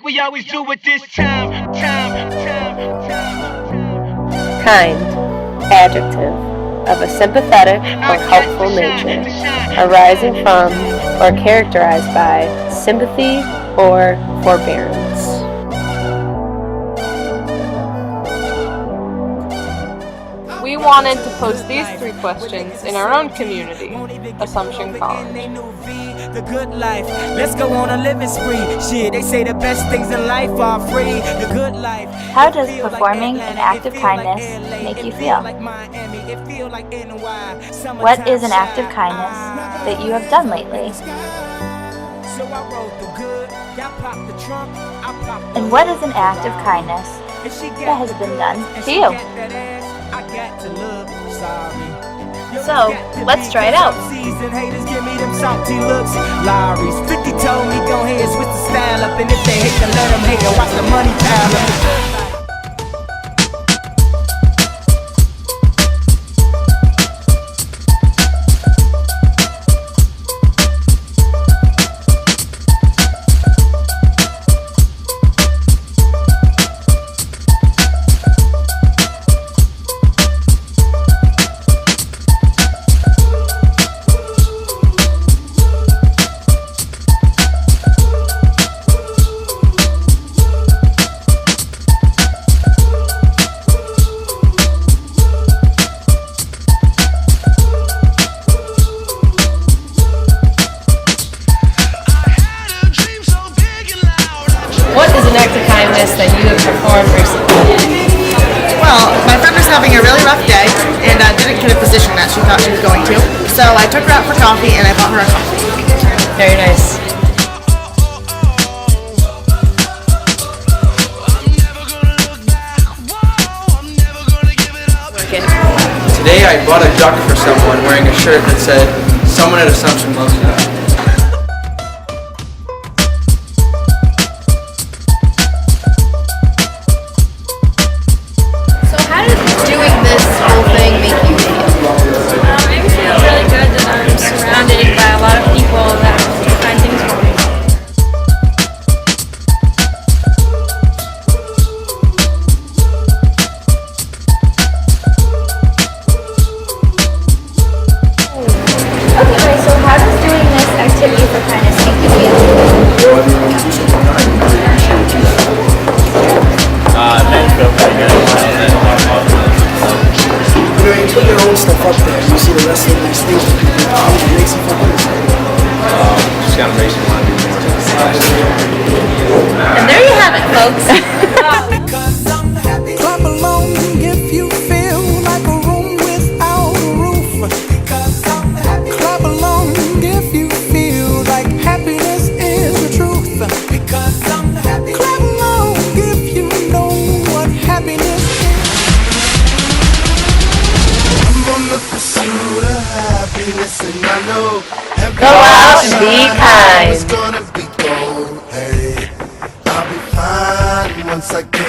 we always do it this time. Kind, adjective, of a sympathetic or helpful nature, arising from or characterized by sympathy or forbearance. We wanted to post these 3 questions in our own community, Assumption College. The good life, let's go on a living spree. Shit, they say the best things in life are free. The good life. How does performing an act of kindness make you feel? What is an act of kindness that you have done lately? And what is an act of kindness that has been done to you? So, let's try it out. Haters give me them salty looks. Lowry's 50 told me go ahead, switch the style up. And if they hate, then let them hate and watch the money pile up. That you have performed recently? Well, my friend was having a really rough day and didn't get a position that she thought she was going to. So I took her out for coffee and I bought her a coffee. Very nice. Today I bought a duck for someone wearing a shirt that said, "Someone at Assumption loves you." And there you have it, folks. Clap along if you feel like a room without a roof. Clap along if you feel like happiness is the truth. Clap along if you know what happiness is. I'm on the pursuit of happiness and I know Go out and be kind. it's gonna be gold. Hey, I'll be fine once I get